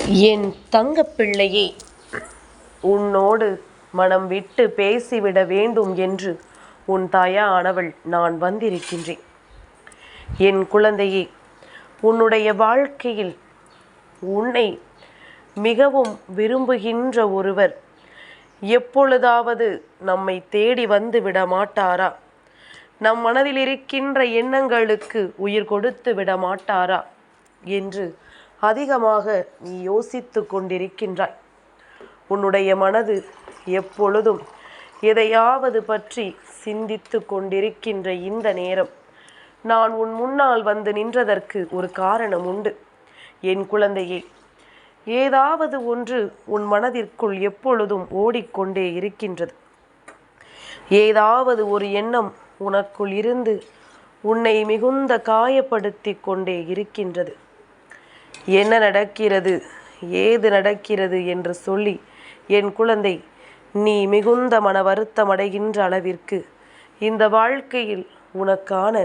என் தங்கப்பிள்ளையே, உன்னோடு மனம் விட்டு பேசிவிட வேண்டும் என்று உன் தாயானவள் நான் வந்திருக்கின்றேன். என் குழந்தையே, உன்னுடைய வாழ்க்கையில் உன்னை மிகவும் விரும்புகின்ற ஒருவர் எப்பொழுதாவது நம்மை தேடி வந்து விட மாட்டாரா? நம் மனதில் இருக்கின்ற எண்ணங்களுக்கு உயிர் கொடுத்து விட மாட்டாரா என்று அதிகமாக நீ யோசித்து கொண்டிருக்கின்றாய். உன்னுடைய மனது எப்பொழுதும் எதையாவது பற்றி சிந்தித்து கொண்டிருக்கின்ற இந்த நேரம் நான் உன் முன்னால் வந்து நின்றதற்கு ஒரு காரணம் உண்டு. என் குழந்தையே, ஏதாவது ஒன்று உன் மனதிற்குள் எப்பொழுதும் ஓடிக்கொண்டே இருக்கின்றது. ஏதாவது ஒரு எண்ணம் உனக்குள் இருந்து உன்னை மிகுந்த காயப்படுத்தி கொண்டே இருக்கின்றது. என்ன நடக்கிறது, ஏது நடக்கிறது என்று சொல்லி என் குழந்தை நீ மிகுந்த மன வருத்தம் அடைகின்ற அளவிற்கு இந்த வாழ்க்கையில் உனக்கான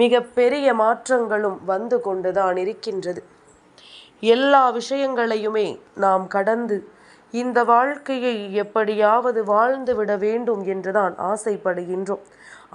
மிக பெரிய மாற்றங்களும் வந்து கொண்டுதான் இருக்கின்றது. எல்லா விஷயங்களையுமே நாம் கடந்து இந்த வாழ்க்கையை எப்படியாவது வாழ்ந்து விட வேண்டும் என்றுதான் ஆசைப்படுகின்றோம்.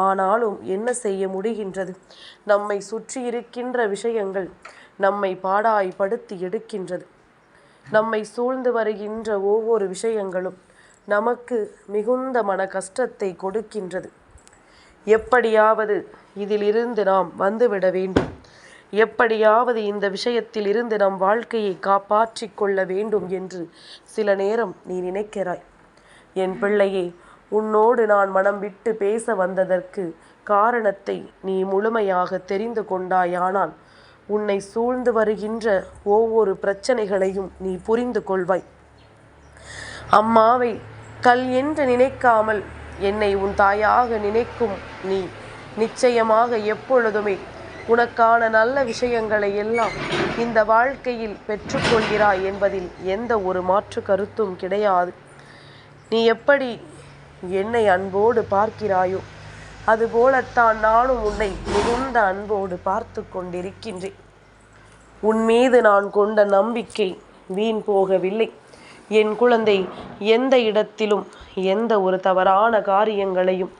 ஆனாலும் என்ன செய்ய முடிகின்றது? நம்மை சுற்றி இருக்கின்ற விஷயங்கள் நம்மை பாடாய்படுத்தி எடுக்கின்றது. நம்மை சூழ்ந்து வருகின்ற ஒவ்வொரு விஷயங்களும் நமக்கு மிகுந்த மன கஷ்டத்தை கொடுக்கின்றது. எப்படியாவது இதிலிருந்து நாம் வந்துவிட வேண்டும், எப்படியாவது இந்த விஷயத்தில் இருந்து நம் வாழ்க்கையை காப்பாற்றி கொள்ள வேண்டும் என்று சில நேரம் நீ நினைக்கிறாய். என் பிள்ளையே, உன்னோடு நான் மனம் விட்டு பேச வந்ததற்கு காரணத்தை நீ முழுமையாக தெரிந்து கொண்டாயானால் உன்னை சூழ்ந்து வருகின்ற ஒவ்வொரு பிரச்சனைகளையும் நீ புரிந்து கொள்வாய். அம்மாவை கல் என்று நினைக்காமல் என்னை உன் தாயாக நினைக்கும் நீ நிச்சயமாக எப்பொழுதுமே உனக்கான நல்ல விஷயங்களை எல்லாம் இந்த வாழ்க்கையில் பெற்றுக்கொள்கிறாய் என்பதில் எந்த ஒரு மாற்று கருத்தும் கிடையாது. நீ எப்படி என்னை அன்போடு பார்க்கிறாயோ அதுபோலத்தான் நானும் உன்னை மிகுந்த அன்போடு பார்த்து கொண்டிருக்கின்றேன். உன் மீது நான் கொண்ட நம்பிக்கை வீண் போகவில்லை. என் குழந்தை, எந்த இடத்திலும் எந்த ஒரு தவறான காரியங்களையும்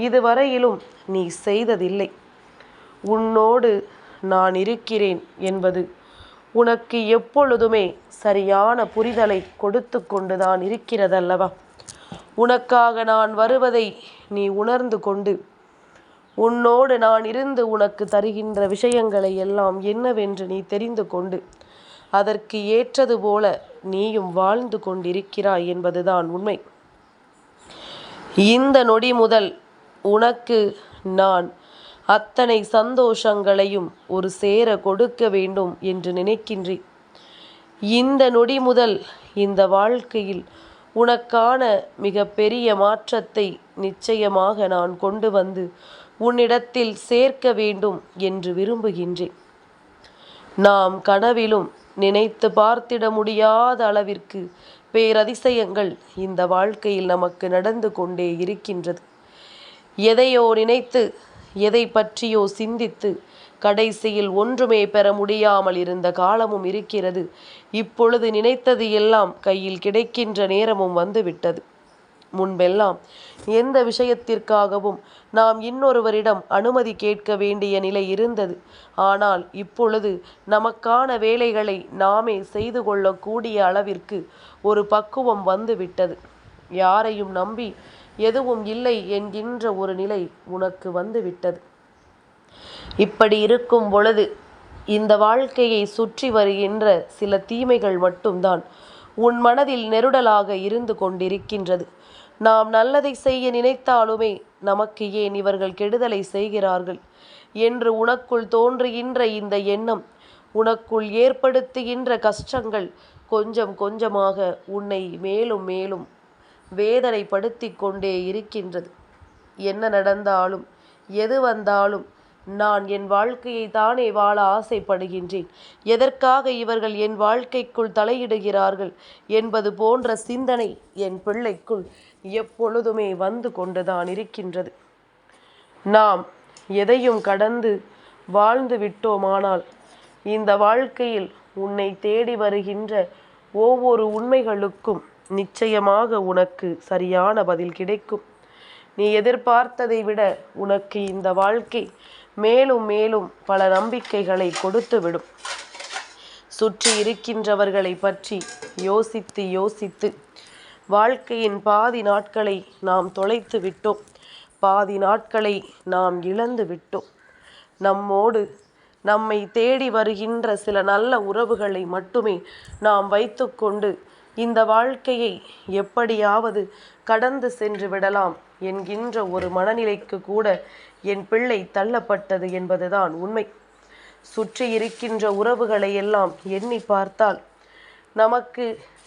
இதுவரையிலும் நீ செய்ததில்லை. உன்னோடு நான் இருக்கிறேன் என்பது உனக்கு எப்பொழுதுமே சரியான புரிதலை கொடுத்து கொண்டுதான் இருக்கிறதல்லவா? உனக்காக நான் வருவதை நீ உணர்ந்து கொண்டு உன்னோடு நான் இருந்து உனக்கு தருகின்ற விஷயங்களை எல்லாம் என்னவென்று நீ தெரிந்து கொண்டு அதற்கு ஏற்றது போல நீயும் வாழ்ந்து கொண்டிருக்கிறாய் என்பதுதான் உண்மை. இந்த நொடி முதல் உனக்கு நான் அத்தனை சந்தோஷங்களையும் ஒரு சேர கொடுக்க வேண்டும் என்று நினைக்கின்றேன். இந்த நொடி முதல் இந்த வாழ்க்கையில் உனக்கான மிக பெரிய மாற்றத்தை நிச்சயமாக நான் கொண்டு வந்து உன்னிடத்தில் சேர்க்க வேண்டும் என்று விரும்புகின்றேன். நாம் கனவிலும் நினைத்து பார்த்திட முடியாத அளவிற்கு பேரதிசயங்கள் இந்த வாழ்க்கையில் நமக்கு நடந்து கொண்டே இருக்கின்றது. எதையோ நினைத்து எதை பற்றியோ சிந்தித்து கடைசியில் ஒன்றுமே பெற முடியாமல் இருந்த காலமும் இருக்கிறது. இப்பொழுது நினைத்தது எல்லாம் கையில் கிடைக்கின்ற நேரமும் வந்துவிட்டது. முன்பெல்லாம் எந்த விஷயத்திற்காகவும் நாம் இன்னொருவரிடம் அனுமதி கேட்க வேண்டிய நிலை இருந்தது. ஆனால் இப்பொழுது நமக்கான வேலைகளை நாமே செய்து கொள்ளக்கூடிய அளவிற்கு ஒரு பக்குவம் வந்துவிட்டது. யாரையும் நம்பி எதுவும் இல்லை என்கின்ற ஒரு நிலை உனக்கு வந்துவிட்டது. இப்படி இருக்கும் பொழுது இந்த வாழ்க்கையை சுற்றி வருகின்ற சில தீமைகள் மட்டும்தான் உன் மனதில் நெருடலாக இருந்து கொண்டிருக்கின்றது. நாம் நல்லதை செய்ய நினைத்தாலுமே நமக்கு ஏன் இவர்கள் கெடுதலை செய்கிறார்கள் என்று உனக்குள் தோன்றுகின்ற இந்த எண்ணம், உனக்குள் ஏற்படுத்துகின்ற கஷ்டங்கள் கொஞ்சம் கொஞ்சமாக உன்னை மேலும் மேலும் வேதனைப்படுத்தி கொண்டே இருக்கின்றது. என்ன நடந்தாலும் எது வந்தாலும் நான் என் வாழ்க்கையை தானே வாழ ஆசைப்படுகின்றேன். எதற்காக இவர்கள் என் வாழ்க்கைக்குள் தலையிடுகிறார்கள் என்பது போன்ற சிந்தனை என் பிள்ளைக்குள் எப்பொழுதுமே வந்து கொண்டுதான் இருக்கின்றது. நாம் எதையும் கடந்து வாழ்ந்து விட்டோமானால் இந்த வாழ்க்கையில் உன்னை தேடி வருகின்ற ஒவ்வொரு உண்மைகளுக்கும் நிச்சயமாக உனக்கு சரியான பதில் கிடைக்கும். நீ எதிர்பார்த்ததை விட உனக்கு இந்த வாழ்க்கை மேலும் மேலும் பல நம்பிக்கைகளை கொடுத்துவிடும். சுற்றி இருக்கின்றவர்களை பற்றி யோசித்து யோசித்து வாழ்க்கையின் பாதி நாட்களை நாம் தொலைத்து விட்டோம். பாதி நாட்களை நாம் இழந்து விட்டோம். நம்மோடு நம்மை தேடி வருகின்ற சில நல்ல உறவுகளை மட்டுமே நாம் வைத்துக்கொண்டு இந்த வாழ்க்கையை எப்படியாவது கடந்து சென்று விடலாம் என்கின்ற ஒரு மனநிலைக்கு கூட என் பிள்ளை தள்ளப்பட்டது என்பதுதான் உண்மை. சுற்றி இருக்கின்ற உறவுகளை எல்லாம் எண்ணி பார்த்தால் நமக்கு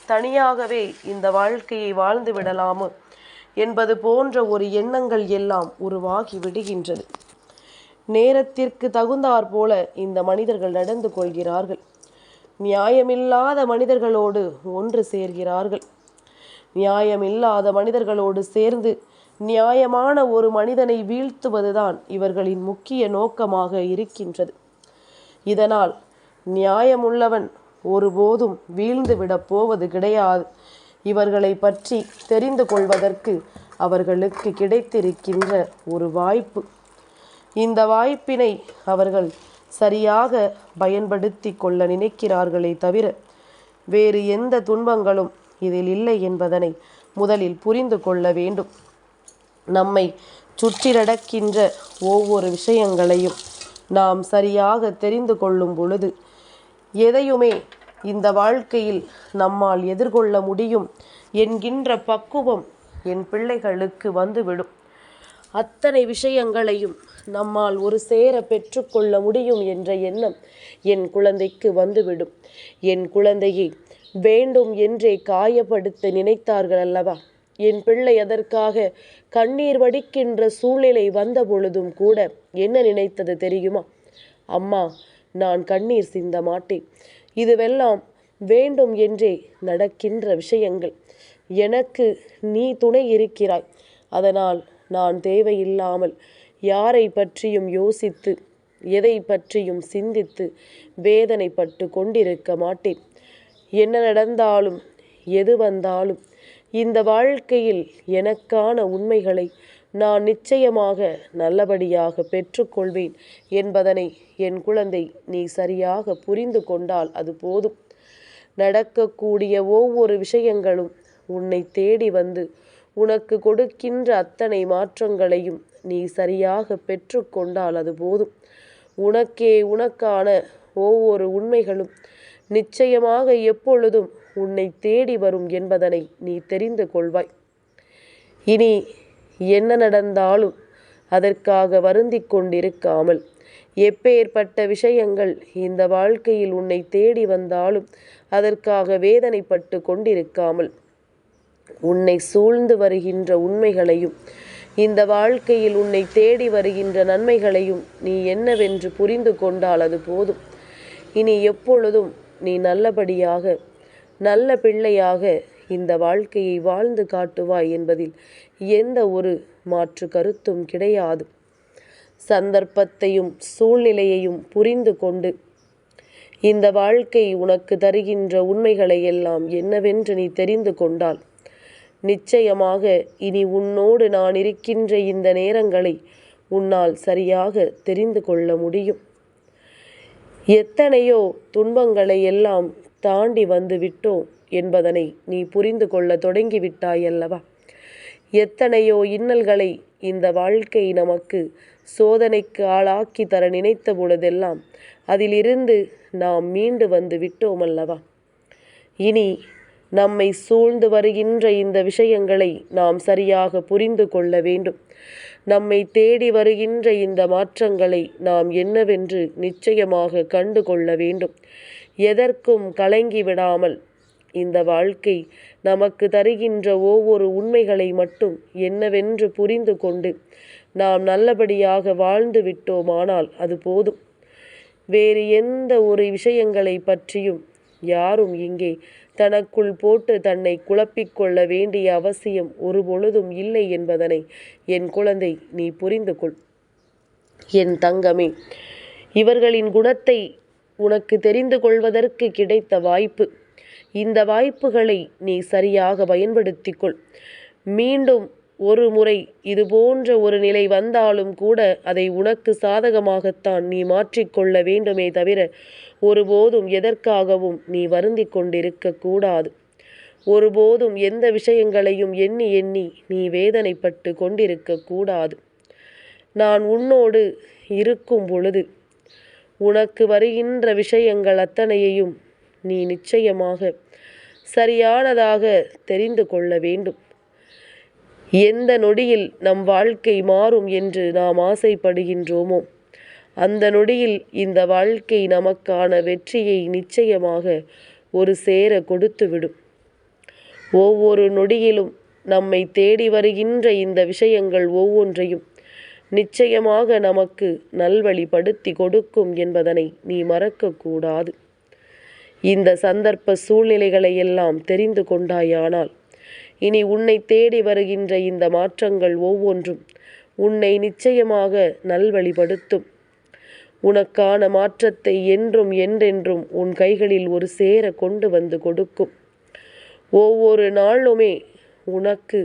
தனியாகவே இந்த வாழ்க்கையை வாழ்ந்து விடலாமோ என்பது போன்ற ஒரு எண்ணங்கள் எல்லாம் உருவாகி விடுகின்றது. நேரத்திற்கு தகுந்தாற் போல இந்த மனிதர்கள் நடந்து கொள்கிறார்கள். நியாயமில்லாத மனிதர்களோடு ஒன்று சேர்கிறார்கள். நியாயமில்லாத மனிதர்களோடு சேர்ந்து நியாயமான ஒரு மனிதனை வீழ்த்துவதுதான் இவர்களின் முக்கிய நோக்கமாக இருக்கின்றது. இதனால் நியாயமுள்ளவன் ஒருபோதும் வீழ்ந்து விடப் போவது கிடையாது. இவர்களை பற்றி தெரிந்து கொள்வதற்கு அவர்களுக்கு கிடைத்திருக்கின்ற ஒரு வாய்ப்பு. இந்த வாய்ப்பினை அவர்கள் சரியாக பயன்படுத்தி கொள்ள நினைக்கிறார்களே தவிர வேறு எந்த துன்பங்களும் இதில் இல்லை என்பதனை முதலில் புரிந்து கொள்ள வேண்டும். நம்மை சுற்றி நடக்கின்ற ஒவ்வொரு விஷயங்களையும் நாம் சரியாக தெரிந்து கொள்ளும் பொழுது எதையுமே இந்த வாழ்க்கையில் நம்மால் எதிர்கொள்ள முடியும் என்கின்ற பக்குவம் என் பிள்ளைகளுக்கு வந்துவிடும். அத்தனை விஷயங்களையும் நம்மால் ஒரு சேர பெற்றுக்கொள்ள முடியும் என்ற எண்ணம் என் குழந்தைக்கு வந்துவிடும். என் குழந்தையை வேண்டும் என்றே காயப்படுத்த நினைத்தார்கள் அல்லவா? என் பிள்ளை அதற்காக கண்ணீர் வடிக்கின்ற சூழ்நிலை வந்த பொழுதும் கூட என்ன நினைத்தது தெரியுமா? அம்மா, நான் கண்ணீர் சிந்த மாட்டேன். இதுவெல்லாம் வேண்டும் என்றே நடக்கின்ற விஷயங்கள். எனக்கு நீ துணை இருக்கிறாய். அதனால் நான் தேவையில்லாமல் யாரை பற்றியும் யோசித்து எதை பற்றியும் சிந்தித்து வேதனைப்பட்டு கொண்டிருக்க மாட்டேன். என்ன நடந்தாலும் எது வந்தாலும் இந்த வாழ்க்கையில் எனக்கான உண்மைகளை நான் நிச்சயமாக நல்லபடியாக பெற்றுக்கொள்வேன் என்பதனை என் குழந்தை நீ சரியாக புரிந்து கொண்டால் அது போதும். நடக்கக்கூடிய ஒவ்வொரு விஷயங்களும் உன்னை தேடி வந்து உனக்கு கொடுக்கின்ற அத்தனை மாற்றங்களையும் நீ சரியாக பெற்றுக்கொண்டால் அது போதும். உனக்கே உனக்கான ஒவ்வொரு உண்மைகளும் நிச்சயமாக எப்பொழுதும் உன்னை தேடி வரும் என்பதனை நீ தெரிந்து கொள்வாய். இனி என்ன நடந்தாலும் அதற்காக வருந்திக் கொண்டிருக்காமல், எப்பேற்பட்ட விஷயங்கள் இந்த வாழ்க்கையில் உன்னை தேடி வந்தாலும் அதற்காக வேதனைப்பட்டு கொண்டிருக்காமல், உன்னை சூழ்ந்து வருகின்ற உண்மைகளையும் இந்த வாழ்க்கையில் உன்னை தேடி வருகின்ற நன்மைகளையும் நீ என்னவென்று புரிந்து கொண்டால் அது போதும். இனி எப்பொழுதும் நீ நல்லபடியாக நல்ல பிள்ளையாக இந்த வாழ்க்கையை வாழ்ந்து காட்டுவாய் என்பதில் எந்த ஒரு மாற்று கருத்தும் கிடையாது. சந்தர்ப்பத்தையும் சூழ்நிலையையும் புரிந்து கொண்டு இந்த வாழ்க்கை உனக்கு தருகின்ற உண்மைகளை எல்லாம் என்னவென்று நீ தெரிந்து கொண்டால் நிச்சயமாக இனி உன்னோடு நான் இருக்கின்ற இந்த நேரங்களை உன்னால் சரியாக தெரிந்து கொள்ள முடியும். எத்தனையோ துன்பங்களை எல்லாம் தாண்டி வந்து விட்டோம் என்பதனை நீ புரிந்து கொள்ள தொடங்கிவிட்டாய் அல்லவா? எத்தனையோ இன்னல்களை இந்த வாழ்க்கை நமக்கு சோதனைக்கு ஆளாக்கி தர நினைத்த பொழுதெல்லாம் அதிலிருந்து நாம் மீண்டு வந்து விட்டோம் அல்லவா? இனி நம்மை சூழ்ந்து வருகின்ற இந்த விஷயங்களை நாம் சரியாக புரிந்து கொள்ள வேண்டும். நம்மை தேடி வருகின்ற இந்த மாற்றங்களை நாம் என்னவென்று நிச்சயமாக கண்டு கொள்ள வேண்டும். எதற்கும் கலங்கி விடாமல் இந்த வாழ்க்கை நமக்கு தருகின்ற ஒவ்வொரு உண்மைகளை மட்டும் என்னவென்று புரிந்து கொண்டு நாம் நல்லபடியாக வாழ்ந்து விட்டோமானால் அது போதும். வேறு எந்த ஒரு விஷயங்களை பற்றியும் யாரும் இங்கே தனக்குள் போட்டு தன்னை குழப்பிக்கொள்ள வேண்டிய அவசியம் ஒரு பொழுதும் இல்லை என்பதனை என் குழந்தை நீ புரிந்து கொள். என் தங்கமே, இவர்களின் குணத்தை உனக்கு தெரிந்து கொள்வதற்கு கிடைத்த வாய்ப்பு. இந்த வாய்ப்புகளை நீ சரியாக பயன்படுத்திக்கொள். மீண்டும் ஒரு முறை இதுபோன்ற ஒரு நிலை வந்தாலும் கூட அதை உனக்கு சாதகமாகத்தான் நீ மாற்றிக்கொள்ள வேண்டுமே தவிர ஒருபோதும் எதற்காகவும் நீ வருந்தி கொண்டிருக்க கூடாது. ஒருபோதும் எந்த விஷயங்களையும் எண்ணி எண்ணி நீ வேதனைப்பட்டு கொண்டிருக்க கூடாது. நான் உன்னோடு இருக்கும் பொழுது உனக்கு வருகின்ற விஷயங்கள் அத்தனையையும் நீ நிச்சயமாக சரியானதாக தெரிந்து கொள்ள வேண்டும். எந்த நொடியில் நம் வாழ்க்கை மாறும் என்று நாம் ஆசைப்படுகின்றோமோ அந்த நொடியில் இந்த வாழ்க்கை நமக்கான வெற்றியை நிச்சயமாக ஒரு சேர கொடுத்துவிடும். ஒவ்வொரு நொடியிலும் நம்மை தேடி வருகின்ற இந்த விஷயங்கள் ஒவ்வொன்றையும் நிச்சயமாக நமக்கு நல்வழிப்படுத்தி கொடுக்கும் என்பதனை நீ மறக்கக்கூடாது. இந்த சந்தர்ப்ப சூழ்நிலைகளை எல்லாம் தெரிந்து கொண்டாயானால் இனி உன்னை தேடி வருகின்ற இந்த மாற்றங்கள் ஒவ்வொன்றும் உன்னை நிச்சயமாக நல்வழிப்படுத்தும். உனக்கான மாற்றத்தை என்றும் என்றென்றும் உன் கைகளில் ஒரு சேர கொண்டு வந்து கொடுக்கும். ஒவ்வொரு நாளுமே உனக்கு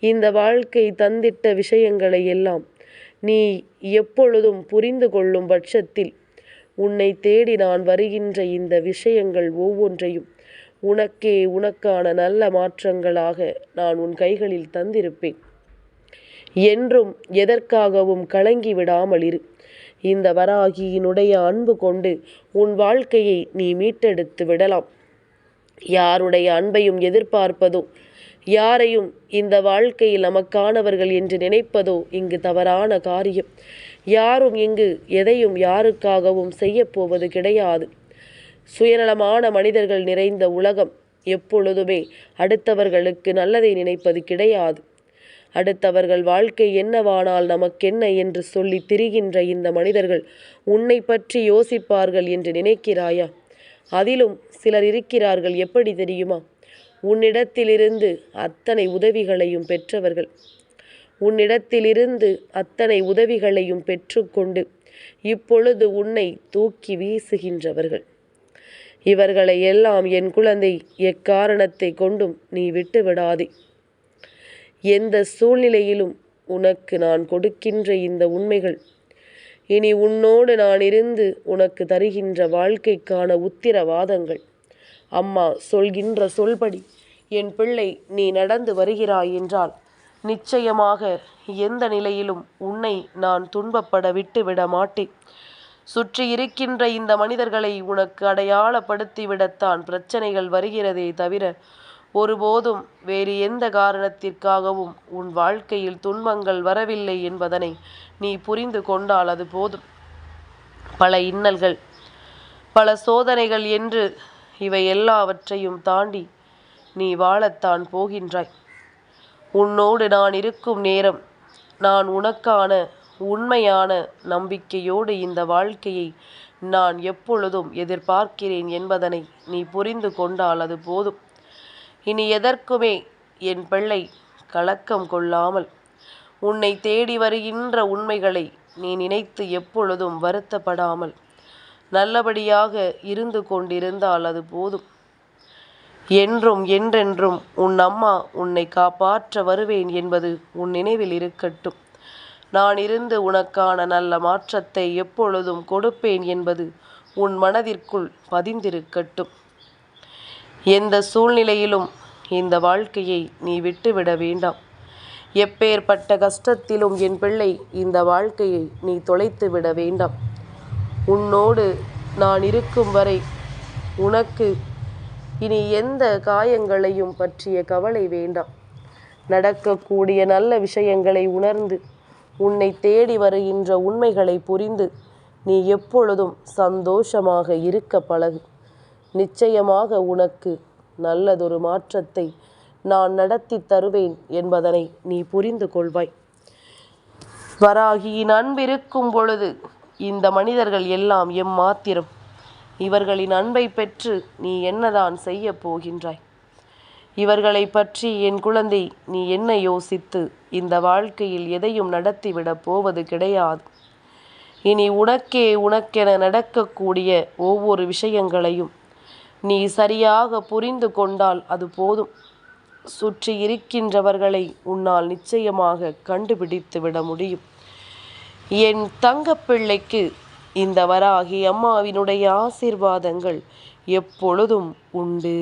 இந்த வாழ்க்கை தந்திட்ட விஷயங்களை எல்லாம் நீ எப்பொழுதும் புரிந்து கொள்ளும் பட்சத்தில் உன்னை தேடி நான் வருகின்ற இந்த விஷயங்கள் ஒவ்வொன்றையும் உனக்கே உனக்கான நல்ல மாற்றங்களாக நான் உன் கைகளில் தந்திருப்பேன். என்றும் எதற்காகவும் கலங்கி விடாமல் இரு. இந்த வராகியினுடைய அன்பு கொண்டு உன் வாழ்க்கையை நீ மீட்டெடுத்து விடலாம். யாருடைய அன்பையும் எதிர்பார்ப்பதோ யாரையும் இந்த வாழ்க்கையில் நமக்கானவர்கள் என்று நினைப்பதோ இங்கு தவறான காரியம். யாரும் இங்கு எதையும் யாருக்காகவும் செய்யப்போவது கிடையாது. சுயநலமான மனிதர்கள் நிறைந்த உலகம். எப்பொழுதுமே அடுத்தவர்களுக்கு நல்லதை நினைப்பது கிடையாது. அடுத்தவர்கள் வாழ்க்கை என்னவானால் நமக்கென்ன என்று சொல்லி திரிகின்ற இந்த மனிதர்கள் உன்னை பற்றி யோசிப்பார்கள் என்று நினைக்கிறாயா? அதிலும் சிலர் இருக்கிறார்கள், எப்படி தெரியுமா? உன்னிடத்திலிருந்து அத்தனை உதவிகளையும் பெற்றவர்கள். உன்னிடத்திலிருந்து அத்தனை உதவிகளையும் பெற்றுக்கொண்டு இப்பொழுது உன்னை தூக்கி வீசுகின்றவர்கள். இவர்களை எல்லாம் என் குழந்தை எக்காரணத்தை கொண்டும் நீ விட்டு விடாதே. எந்த சூழ்நிலையிலும் உனக்கு நான் கொடுக்கின்ற இந்த உண்மைகள் இனி உன்னோடு நான் இருந்து உனக்கு தருகின்ற வாழ்க்கைக்கான உத்திரவாதங்கள். அம்மா சொல்கின்ற சொல்படி என் பிள்ளை நீ நடந்து வருகிறாய் என்றால் நிச்சயமாக எந்த நிலையிலும் உன்னை நான் துன்பப்பட விட்டு விட மாட்டேன். சுற்றி இருக்கின்ற இந்த மனிதர்களை உனக்கு அடையாளப்படுத்திவிடத்தான் பிரச்சனைகள் வருகிறதே தவிர ஒருபோதும் வேறு எந்த காரணத்திற்காகவும் உன் வாழ்க்கையில் துன்பங்கள் வரவில்லை என்பதனை நீ புரிந்து கொண்டால் அது போதும். பல இன்னல்கள், பல சோதனைகள் என்று இவை எல்லாவற்றையும் தாண்டி நீ வாழத்தான் போகின்றாய். உன்னோடு நான் இருக்கும் நேரம் நான் உனக்கான உண்மையான நம்பிக்கையோடு இந்த வாழ்க்கையை நான் எப்பொழுதும் எதிர்பார்க்கிறேன் என்பதனை நீ புரிந்து கொண்டால் அது போதும். இனி எதற்குமே என் பிள்ளை கலக்கம் கொள்ளாமல் உன்னை தேடி வருகின்ற உண்மைகளை நீ நினைத்து எப்பொழுதும் வருத்தப்படாமல் நல்லபடியாக இருந்து கொண்டிருந்தால் அது போதும். என்றும் என்றென்றும் உன் அம்மா உன்னை காப்பாற்ற வருவேன் என்பது உன் நினைவில் இருக்கட்டும். நான் இருந்து உனக்கான நல்ல மாற்றத்தை எப்பொழுதும் கொடுப்பேன் என்பது உன் மனதிற்குள் பதிந்திருக்கட்டும். எந்த சூழ்நிலையிலும் இந்த வாழ்க்கையை நீ விட்டுவிட வேண்டாம். எப்பேற்பட்ட கஷ்டத்திலும் என் பிள்ளை இந்த வாழ்க்கையை நீ தொலைத்து விட வேண்டாம். உன்னோடு நான் இருக்கும் வரை உனக்கு இனி எந்த காயங்களையும் பற்றிய கவலை வேண்டாம். நடக்கக்கூடிய நல்ல விஷயங்களை உணர்ந்து உன்னை தேடி வருகின்ற உண்மைகளை புரிந்து நீ எப்பொழுதும் சந்தோஷமாக இருக்க பழகு. நிச்சயமாக உனக்கு நல்லதொரு மாற்றத்தை நான் நடத்தி தருவேன் என்பதனை நீ புரிந்து கொள்வாய். வராகியின் அன்பிருக்கும் பொழுது இந்த மனிதர்கள் எல்லாம் எம்மாத்திரம். இவர்களின் அன்பை பெற்று நீ என்னதான் செய்ய போகின்றாய்? இவர்களை பற்றி என் குழந்தை நீ என்ன யோசித்து இந்த வாழ்க்கையில் எதையும் நடத்திவிடப் போவது கிடையாது. இனி உனக்கென நடக்கக்கூடிய ஒவ்வொரு விஷயங்களையும் நீ சரியாக புரிந்து கொண்டால் அது போதும். சுற்றி இருக்கின்றவர்களை உன்னால் நிச்சயமாக கண்டுபிடித்து விட முடியும். என் தங்கப்பிள்ளைக்கு இந்த வராகி அம்மாவினுடைய ஆசீர்வாதங்கள் எப்பொழுதும் உண்டு.